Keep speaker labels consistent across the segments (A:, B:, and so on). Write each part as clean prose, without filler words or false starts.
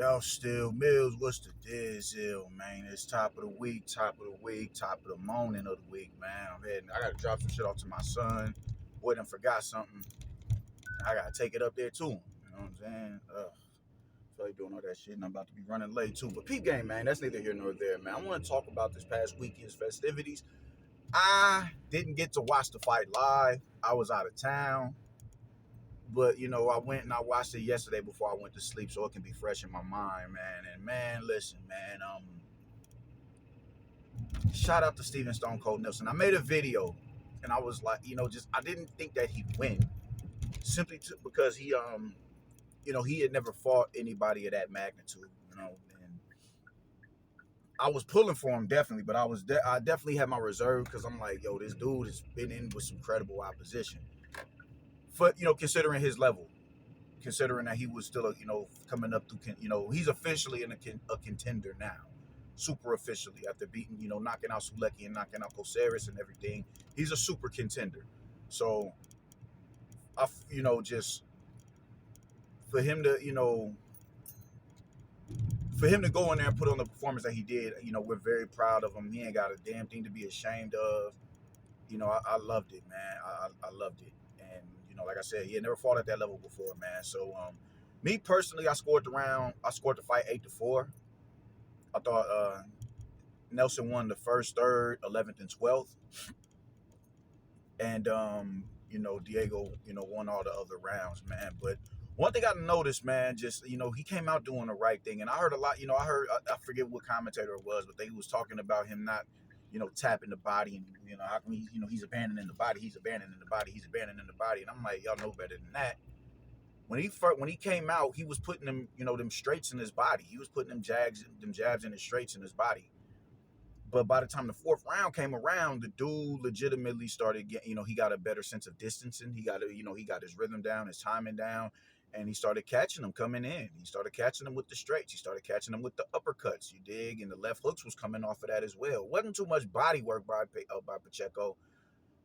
A: Y'all still Mills, what's the deal, man? It's top of the week, top of the week, top of the morning of the week, man. I gotta drop some shit off to my son. Boy, done forgot something. I gotta take it up there too. You know what I'm saying? So they doing all that shit, and I'm about to be running late too. But peep game, man, that's neither here nor there, man. I want to talk about this past weekend's festivities. I didn't get to watch the fight live. I was out of town. But I went and I watched it yesterday before I went to sleep, so it can be fresh in my mind, man. And man, listen, man. Shout out to Steven Stone Cold Nelson. I made a video, and I was like, just I didn't think that he'd win, simply because he had never fought anybody of that magnitude, And I was pulling for him definitely, but I definitely had my reserve because I'm like, yo, this dude has been in with some credible opposition, but considering his level. Considering that he was still, coming up through, he's officially a contender now, super officially after beating, knocking out Sulecki and knocking out Koceris and everything. He's a super contender. So, just for him to, go in there and put on the performance that he did, we're very proud of him. He ain't got a damn thing to be ashamed of. I loved it, man. I loved it. And, like I said, he had never fought at that level before, man. So, me personally, I scored the fight 8-4. I thought Nelson won the first, third, 11th, and 12th. And, Diego, won all the other rounds, man. But one thing I noticed, man, just, he came out doing the right thing. And I heard a lot, I forget what commentator it was, but they was talking about him not, tapping the body. And, how come he's abandoning the body. He's abandoning the body. He's abandoning the body. And I'm like, y'all know better than that. When he came out, he was putting them, them straights in his body. He was putting them jabs and the straights in his body. But by the time the fourth round came around, the dude legitimately started getting, he got a better sense of distancing. He got his rhythm down, his timing down, and he started catching them coming in. He started catching them with the straights. He started catching them with the uppercuts. You dig? And the left hooks was coming off of that as well. It wasn't too much body work by Pacheco.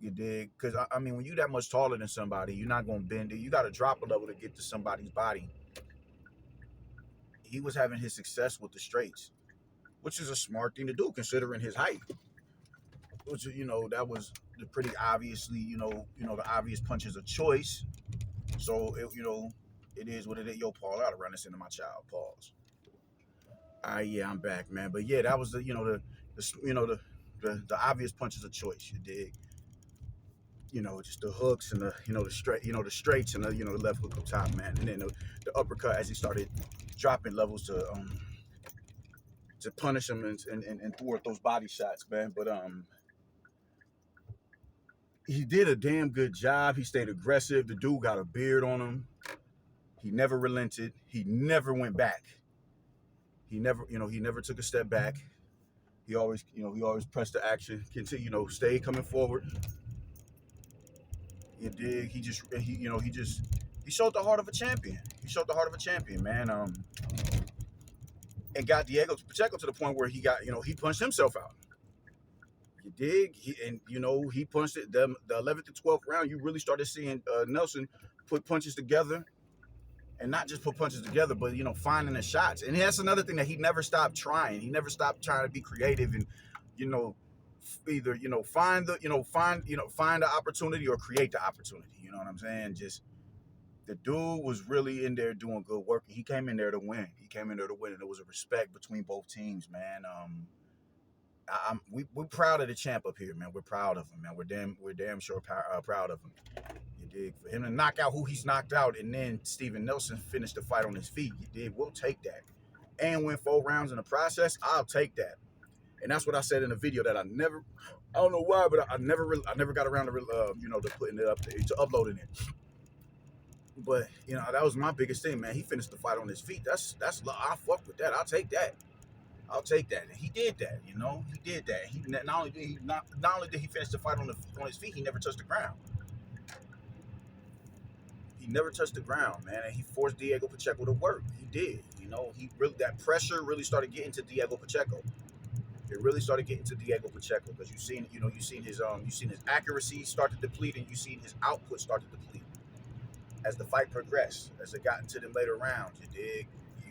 A: You dig? Because, I mean, when you that much taller than somebody, you're not going to bend it. You got to drop a level to get to somebody's body. He was having his success with the straights, which is a smart thing to do considering his height. Which, that was the pretty obviously, the obvious punches of choice. So, it is what it is. Yo, Paul, I got to run this into my child. Pause. Yeah, I'm back, man. But yeah, that was the obvious punches of choice. You dig? Just the hooks and the straights and the left hook up top, man, and then the uppercut as he started dropping levels to punish him and thwart those body shots, man. But he did a damn good job. He stayed aggressive. The dude got a beard on him. He never relented. He never went back. He never took a step back. He always pressed the action. Continue, stay coming forward. You dig? He showed the heart of a champion. He showed the heart of a champion, man. And got Diego Pacheco to the point where he got, he punched himself out. You dig? He punched it. The 11th to 12th round, you really started seeing Nelson put punches together, and not just put punches together, but finding the shots. And that's another thing that he never stopped trying. He never stopped trying to be creative and, either find the opportunity or create the opportunity. You know what I'm saying? Just the dude was really in there doing good work. He came in there to win. And it was a respect between both teams, man. We're proud of the champ up here, man. We're proud of him, man. We're damn sure proud of him. You dig? For him to knock out who he's knocked out, and then Steven Nelson finished the fight on his feet. You dig? We'll take that, and win 4 rounds in the process. I'll take that. And that's what I said in the video that I don't know why, but I never got around to to putting it up there, to uploading it. But that was my biggest thing, man. He finished the fight on his feet. That's I fuck with that. I'll take that. And he did that. He did that. He not only did he finish the fight on his feet, he never touched the ground. He never touched the ground, man. And he forced Diego Pacheco to work. He did. That pressure really started getting to Diego Pacheco. It really started getting to Diego Pacheco because you've seen his accuracy start to deplete, and you've seen his output start to deplete as the fight progressed, as it got into them later rounds. You dig?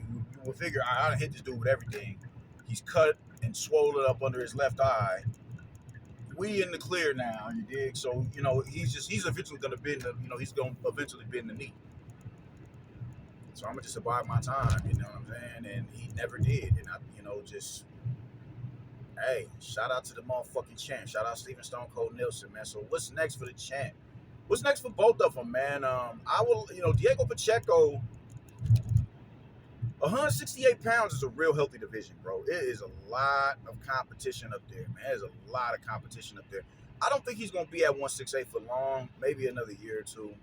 A: you would figure I hit this dude with everything. He's cut and swollen up under his left eye. We in the clear now, you dig? So he's eventually gonna bend the he's gonna eventually bend the knee. So I'm gonna just abide my time, you know what I'm saying? And he never did, and I just hey, shout out to the motherfucking champ. Shout out Steven Stone Cold Nelson, man. So what's next for the champ? What's next for both of them, man? I will, Diego Pacheco. 168 pounds is a real healthy division, bro. It is a lot of competition up there, man. There's a lot of competition up there. I don't think he's gonna be at 168 for long. Maybe another year or two.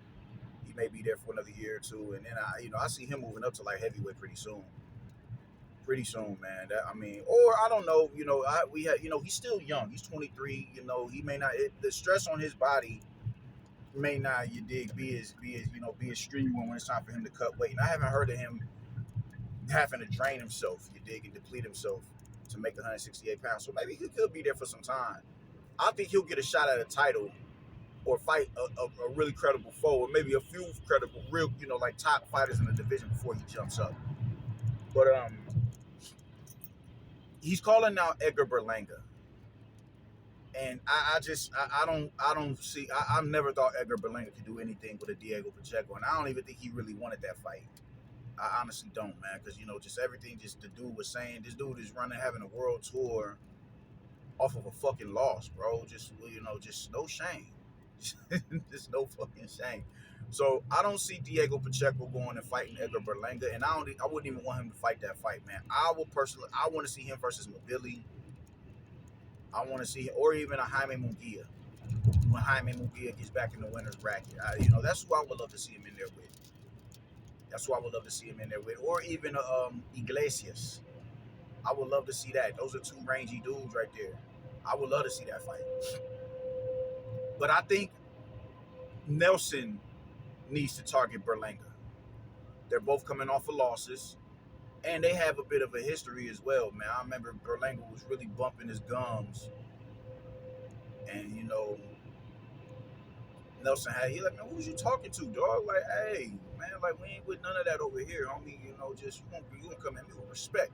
A: He may be there for another year or two, and then I see him moving up to like heavyweight pretty soon. Pretty soon, man. Or I don't know. We had, he's still young. He's 23. He may not. The stress on his body may not, you dig, be as strenuous when it's time for him to cut weight. And I haven't heard of him having to drain himself, you dig, and deplete himself to make 168 pounds. So maybe he could be there for some time. I think he'll get a shot at a title or fight a really credible foe, or maybe a few credible, real, like top fighters in the division before he jumps up. But he's calling out Edgar Berlanga. And I don't see. I've never thought Edgar Berlanga could do anything with a Diego Pacheco, and I don't even think he really wanted that fight. I honestly don't, man, because just everything the dude was saying. This dude is having a world tour off of a fucking loss, bro. Just no shame, just no fucking shame. So I don't see Diego Pacheco going and fighting Edgar Berlanga, and I wouldn't even want him to fight that fight, man. I want to see him versus Mabili. I want to see, or even a Jaime Munguia. When Jaime Munguia gets back in the winner's bracket, that's who I would love to see him in there with. That's who I would love to see him in there with, or even Iglesias. I would love to see that. Those are two rangy dudes right there. I would love to see that fight. But I think Nelson needs to target Berlanga. They're both coming off of losses, and they have a bit of a history as well, man. I remember Berlanga was really bumping his gums, and Nelson he like, man, who was you talking to, dog? Like, hey, man, like we ain't with none of that over here, homie. Just you gonna come at me with respect.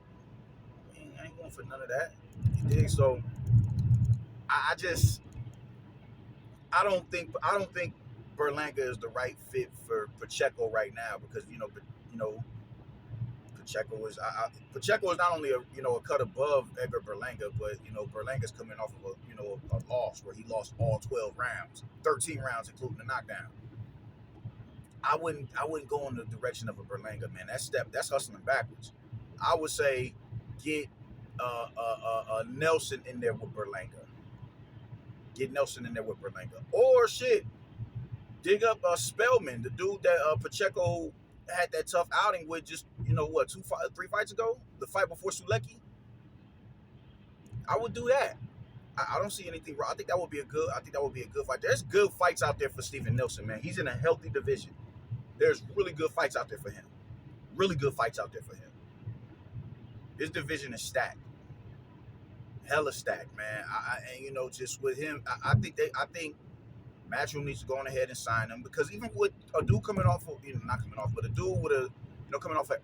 A: I ain't going for none of that. You dig? So I don't think Berlanga is the right fit for Pacheco right now because Pacheco is not only a cut above Edgar Berlanga, but Berlanga's coming off of a loss where he lost all 12 rounds, 13 rounds including the knockdown. I wouldn't go in the direction of a Berlanga, man. That's hustling backwards. I would say get Nelson in there with Berlanga. Get Nelson in there with Berlanga, or shit, dig up Spellman, the dude that Pacheco had that tough outing with just 3 fights ago, the fight before Sulecki. I would do that. I don't see anything wrong. I think that would be a good fight. There's good fights out there for Steven Nelson, man. He's in a healthy division. There's really good fights out there for him. Really good fights out there for him. This division is stacked. Hella stacked, man. And just with him, I think Matchroom needs to go on ahead and sign him because even with a dude coming off of, not coming off, but a dude with coming off I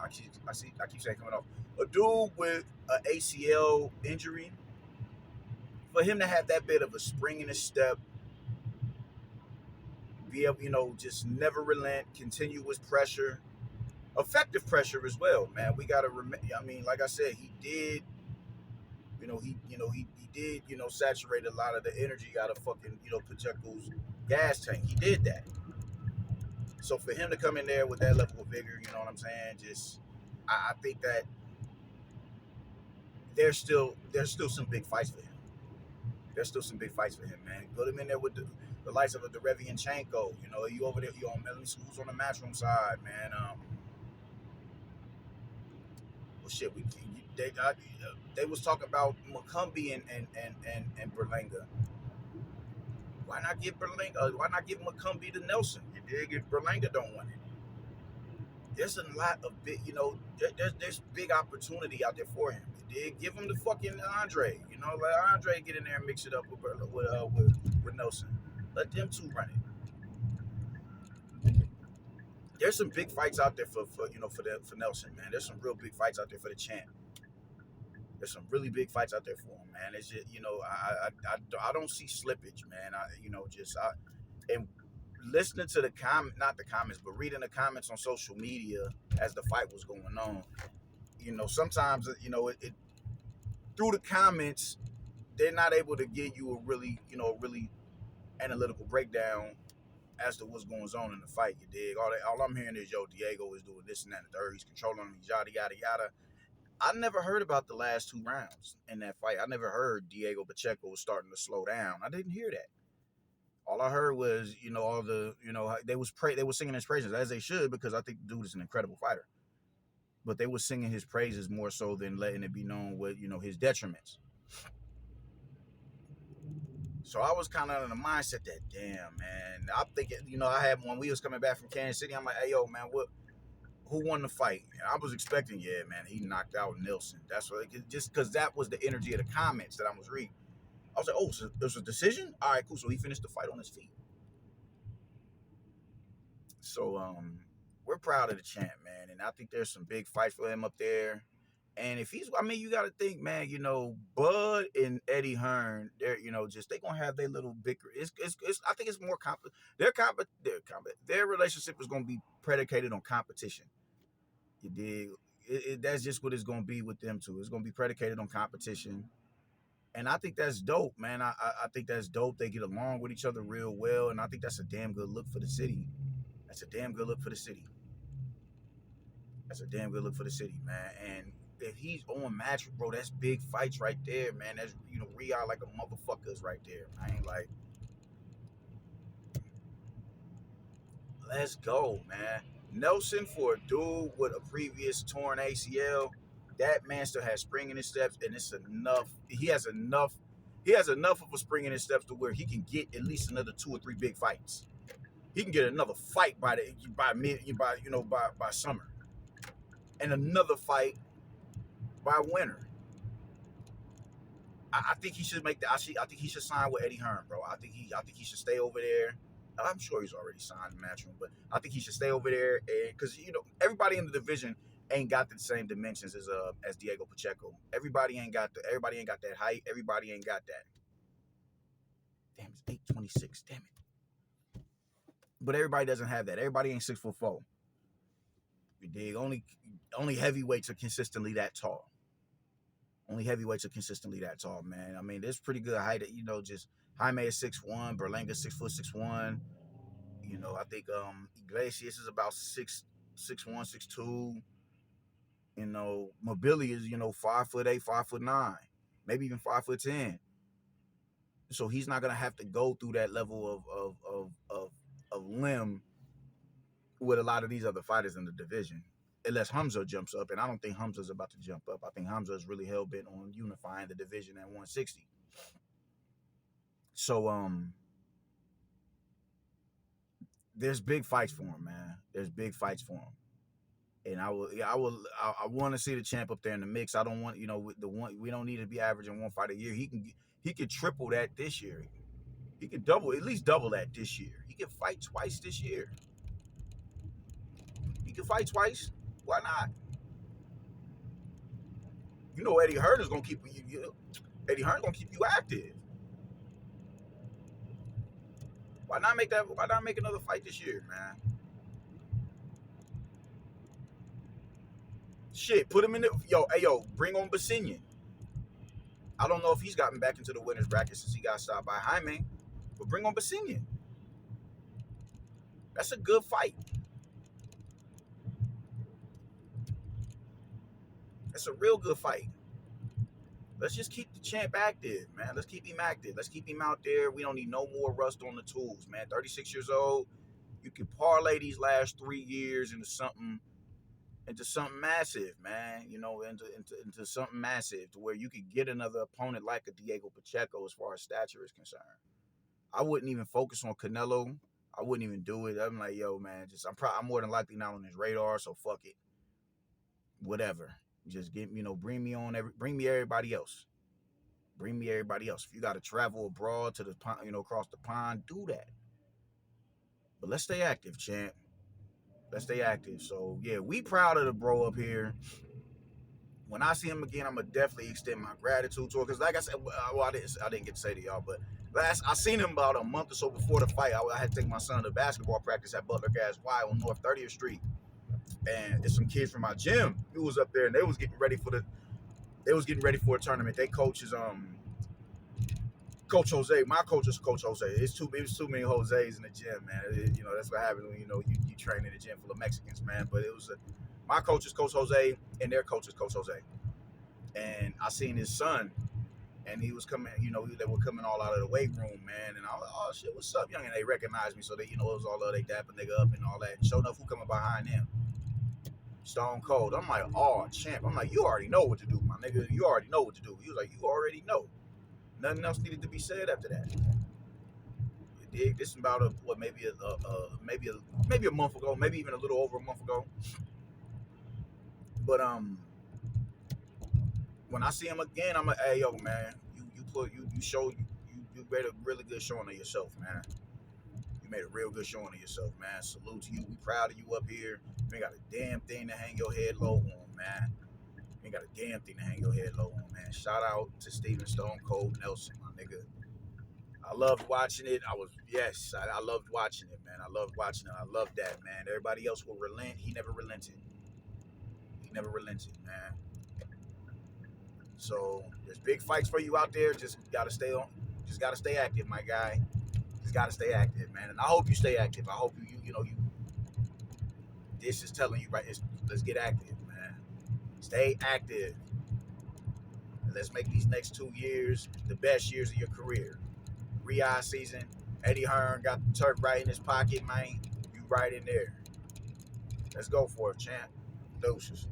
A: keep saying coming off, a dude with an ACL injury, for him to have that bit of a spring in his step, be able, just never relent, continuous pressure, effective pressure as well, man. We gotta remember. I mean, like I said, he did. He did, saturate a lot of the energy out of fucking, Pacheco's gas tank. He did that. So for him to come in there with that level of vigor, you know what I'm saying? I think that there's still some big fights for him. There's still some big fights for him, man. Put him in there with the likes of a Derevianchenko. You over there, let me see who's on the Matchroom side, man. Well, shit, they was talking about McCumbee and Berlanga. Why not give Berlanga? Why not give McCumbee to Nelson? You dig? If Berlanga don't want it, there's a lot of big. There's big opportunity out there for him. You dig? Give him the fucking Andre. Let Andre get in there and mix it up with Nelson. Let them two run it. there's some big fights out there for for Nelson, man. There's some real big fights out there for the champ. There's some really big fights out there for him, man. It's just I don't see slippage, man. And listening to the not the comments, but reading the comments on social media as the fight was going on. Sometimes through the comments they're not able to give you a really analytical breakdown as to what's going on in the fight. You dig? All I'm hearing is Diego is doing this and that and the third. He's controlling him. Yada yada yada. I never heard about the last two rounds in that fight. I never heard Diego Pacheco was starting to slow down. I didn't hear that. All I heard was, all the, they were singing his praises as they should, because I think the dude is an incredible fighter. But they were singing his praises more so than letting it be known what, his detriments. So I was kind of in the mindset that, damn, man. I'm thinking, I had when we was coming back from Kansas City, I'm like, hey, yo, man, who won the fight? And I was expecting, yeah, man, he knocked out Nelson. That's what, just because that was the energy of the comments that I was reading. I was like, oh, so it was a decision? All right, cool. So he finished the fight on his feet. So we're proud of the champ, man. And I think there's some big fights for him up there. And if you got to think, man, Bud and Eddie Hearn, they're, just they gonna have their little bicker. I think it's more their relationship is gonna be predicated on competition. You dig? That's just what it's gonna be with them two. It's gonna be predicated on competition, and I think that's dope, man. I think that's dope. They get along with each other real well, and I think that's a damn good look for the city. That's a damn good look for the city. That's a damn good look for the city, man. And if he's on match, bro, that's big fights right there, man. That's Riyadh like a motherfuckers right there. I ain't like, let's go, man. Nelson, for a dude with a previous torn ACL, that man still has spring in his steps, and it's enough. He has enough. He has enough of a spring in his steps to where he can get at least another 2 or 3 big fights. He can get another fight by summer, and another fight by winter. I think he should make that. I think he should sign with Eddie Hearn, bro. I think he should stay over there. I'm sure he's already signed in Matchroom, but I think he should stay over there, because everybody in the division ain't got the same dimensions as Diego Pacheco. Everybody ain't got that height. Everybody ain't got that. Damn, it's 826. Damn it. But everybody doesn't have that. Everybody ain't 6'4". You dig? Only heavyweights are consistently that tall. Only heavyweights are consistently that tall, man. I mean, there's pretty good height. Just Jaime is 6'1", Berlanga 6'1". I think Iglesias is about 6'1", 6'2". Mobility is 5'8", 5'9", maybe even 5'10". So he's not gonna have to go through that level of limb with a lot of these other fighters in the division. Unless Hamza jumps up, and I don't think Hamza's about to jump up. I think Hamza is really hell bent on unifying the division at 160. So there's big fights for him, man. There's big fights for him, and I want to see the champ up there in the mix. I don't want the one. We don't need to be averaging one fight a year. He could triple that this year. He could at least double that this year. He could fight twice this year. He could fight twice. Why not? Eddie Hearn is gonna keep you. Eddie Hearn's gonna keep you active. Why not make that? Why not make another fight this year, man? Shit, put him in the bring on Basinian. I don't know if he's gotten back into the winners bracket since he got stopped by Jaime, but bring on Basinian. That's a good fight. That's a real good fight. Let's just keep the champ active, man. Let's keep him active. Let's keep him out there. We don't need no more rust on the tools, man. 36 years old. You can parlay these last 3 years into something massive, man. Into something massive to where you could get another opponent like a Diego Pacheco as far as stature is concerned. I wouldn't even focus on Canelo. I wouldn't even do it. I'm like, yo, man, I'm more than likely not on his radar, so fuck it. Whatever. Just bring me everybody else. Bring me everybody else. If you got to travel abroad to the across the pond, do that. But let's stay active, champ. Let's stay active. So yeah, we proud of the bro up here. When I see him again, I'm gonna definitely extend my gratitude to him. Cause like I said, well, I didn't get to say to y'all, but last I seen him about a month or so before the fight. I had to take my son to basketball practice at Butler Gas Y on North 30th Street, and there's some kids from my gym who was up there, and they was getting ready for a tournament. They coaches Coach Jose. My coach is Coach Jose. It was too many Jose's in the gym, man. That's what happens when you train in the gym full of Mexicans, man. But my coach is Coach Jose, and their coach is Coach Jose. And I seen his son, and he was coming. They were coming all out of the weight room, man. And I was, oh shit, what's up, young? And they recognized me, so it was all of they dap a nigga up and all that. And sure enough, who coming behind him? Stone Cold. I'm like, oh champ. I'm like, you already know what to do, my nigga. You already know what to do. He was like, you already know. Nothing else needed to be said after that. This is about maybe a month ago, maybe even a little over a month ago. But when I see him again, I'm like, hey yo man, you made a really good showing of yourself, man. You made a real good showing of yourself, man. Salute to you. We proud of you up here. You ain't got a damn thing to hang your head low on, man. You ain't got a damn thing to hang your head low on, man. Shout out to Steven Stone Cold Nelson, my nigga. I loved watching it. I loved watching it, man. I loved watching it. I loved that, man. Everybody else will relent. He never relented. He never relented, man. So there's big fights for you out there. Just gotta stay on. Just gotta stay active, my guy. Just gotta stay active, man. And I hope you stay active. I hope you. This is telling you right. Let's get active, man. Stay active. And let's make these next 2 years the best years of your career. Riyadh season. Eddie Hearn got the Turk right in his pocket, man. You right in there. Let's go for it, champ. Doses.